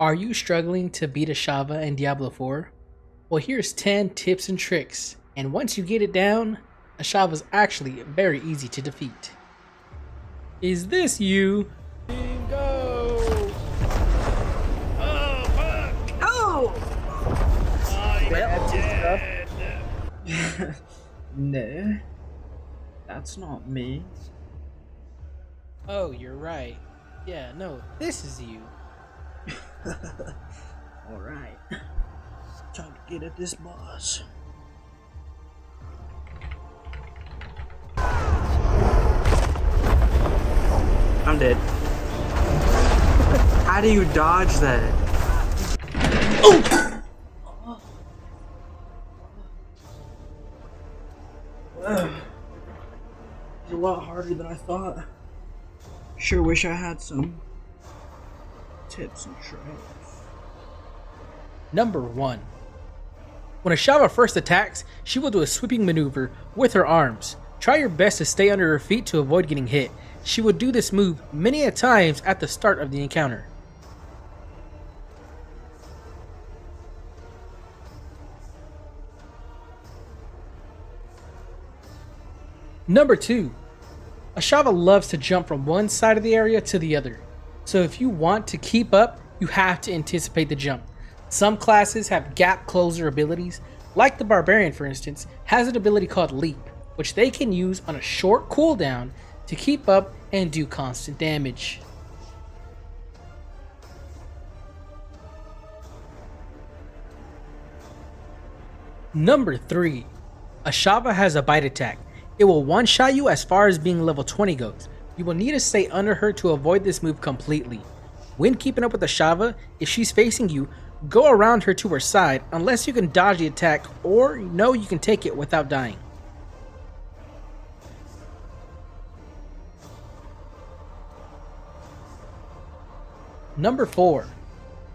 Are you struggling to beat Ashava in Diablo 4? Well, here's 10 tips and tricks, and once you get it down, Ashava's actually very easy to defeat. Is this you? Bingo! Oh, fuck! Oh! I'm dead. No, that's not me. Oh, you're right. Yeah, no, this is you. Alright, time to get at this boss. I'm dead. How do you dodge that? Oh! It's a lot harder than I thought. Sure wish I had some tips and tricks. Number 1. When Ashava first attacks, she will do a sweeping maneuver with her arms. Try your best to stay under her feet to avoid getting hit. She will do this move many a times at the start of the encounter. Number 2. Ashava loves to jump from one side of the area to the other. So if you want to keep up, you have to anticipate the jump. Some classes have gap closer abilities, like the Barbarian for instance, has an ability called Leap, which they can use on a short cooldown to keep up and do constant damage. Number 3. Ashava has a bite attack. It will one-shot you as far as being level 20 goes. You will need to stay under her to avoid this move completely. When keeping up with Ashava, if she's facing you, go around her to her side unless you can dodge the attack or know you can take it without dying. Number 4.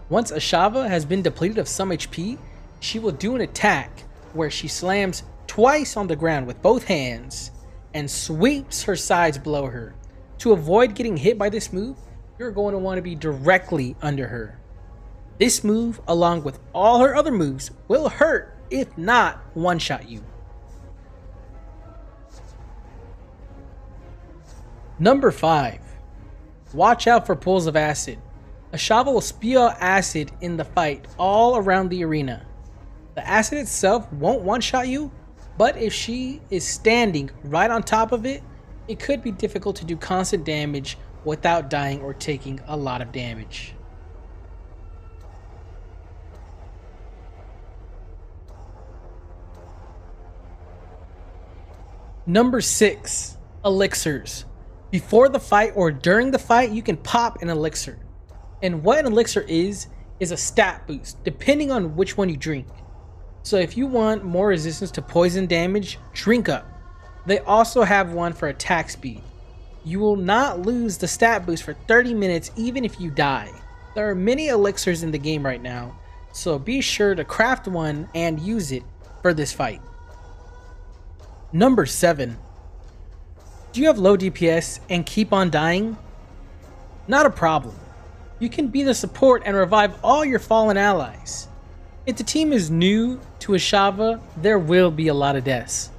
Once Ashava has been depleted of some HP, she will do an attack where she slams twice on the ground with both hands and sweeps her sides below her. To avoid getting hit by this move, you're going to want to be directly under her. This move, along with all her other moves, will hurt, if not one-shot you. Number 5. Watch out for pools of acid. Ashava will spew out acid in the fight all around the arena. The acid itself won't one-shot you, but if she is standing right on top of it, it could be difficult to do constant damage without dying or taking a lot of damage. Number 6. Elixirs. Before the fight or during the fight, you can pop an elixir. And what an elixir is a stat boost, depending on which one you drink. So if you want more resistance to poison damage, drink up. They also have one for attack speed. You will not lose the stat boost for 30 minutes even if you die. There are many elixirs in the game right now, so be sure to craft one and use it for this fight. Number 7. Do you have low DPS and keep on dying? Not a problem. You can be the support and revive all your fallen allies. If the team is new to Ashava, there will be a lot of deaths.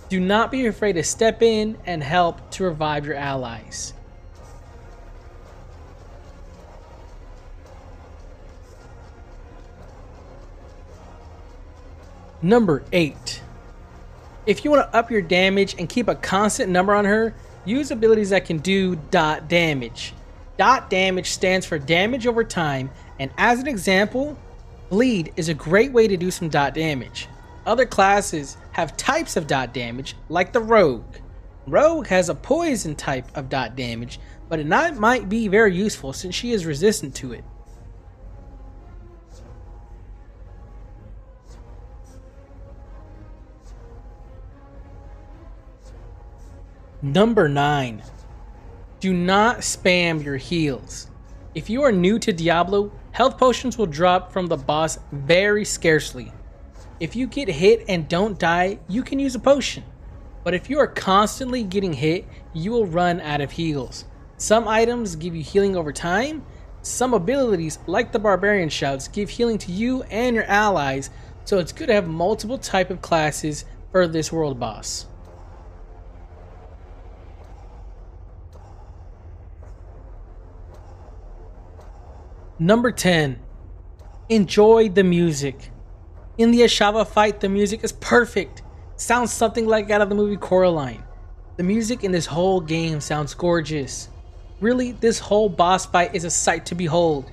Do not be afraid to step in and help to revive your allies. Number 8. If you want to up your damage and keep a constant number on her, use abilities that can do dot damage. Dot damage stands for damage over time, and as an example, bleed is a great way to do some dot damage. Other classes have types of dot damage, like the rogue. Rogue has a poison type of dot damage, but it might be very useful since she is resistant to it. Number 9. Do not spam your heals. If you are new to Diablo, health potions will drop from the boss very scarcely. If you get hit and don't die, you can use a potion. But if you are constantly getting hit, you will run out of heals. Some items give you healing over time, Some abilities, like the Barbarian Shouts, give healing to you and your allies, so it's good to have multiple type of classes for this world boss. Number 10. Enjoy the music. In the Ashava fight, the music is perfect. Sounds something like out of the movie Coraline. The music in this whole game sounds gorgeous. Really, this whole boss fight is a sight to behold.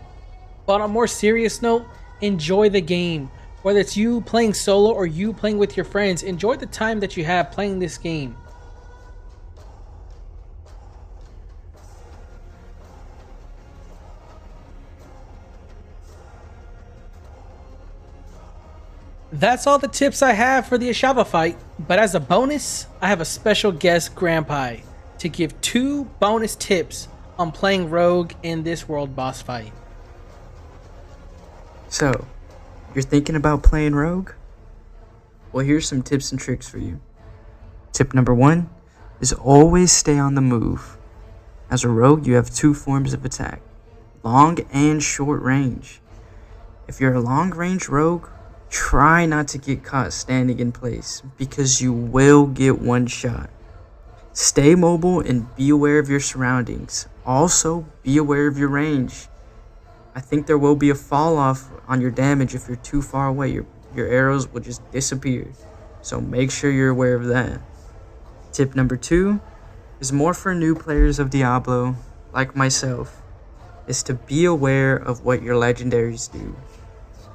But on a more serious note, enjoy the game. Whether it's you playing solo or you playing with your friends, enjoy the time that you have playing this game. That's all the tips I have for the Ashava fight, but as a bonus, I have a special guest, Granpai, to give 2 bonus tips on playing Rogue in this world boss fight. So, you're thinking about playing Rogue? Well, here's some tips and tricks for you. Tip number 1 is always stay on the move. As a Rogue, you have 2 forms of attack, long and short range. If you're a long range Rogue, try not to get caught standing in place, because you will get one shot. Stay mobile and be aware of your surroundings. Also, be aware of your range. I think there will be a fall off on your damage if you're too far away. Your arrows will just disappear. So make sure you're aware of that. Tip number 2 is more for new players of Diablo, like myself, is to be aware of what your legendaries do.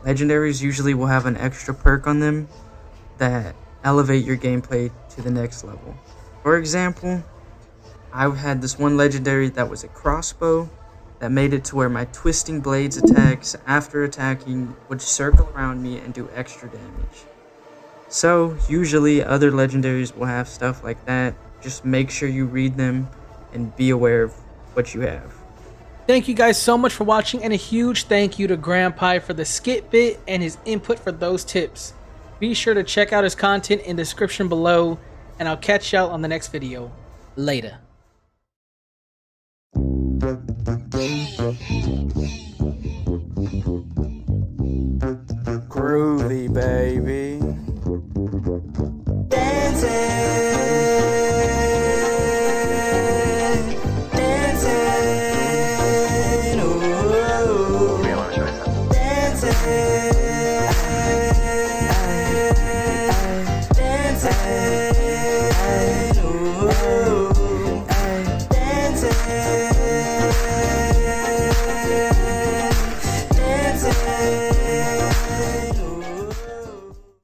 Legendaries usually will have an extra perk on them that elevate your gameplay to the next level. For example, I had this one legendary that was a crossbow that made it to where my twisting blades attacks after attacking would circle around me and do extra damage. So usually other legendaries will have stuff like that. Just make sure you read them and be aware of what you have. Thank you guys so much for watching, and a huge thank you to Granpai for the skit bit and his input for those tips. Be sure to check out his content in the description below, and I'll catch y'all on the next video. Later.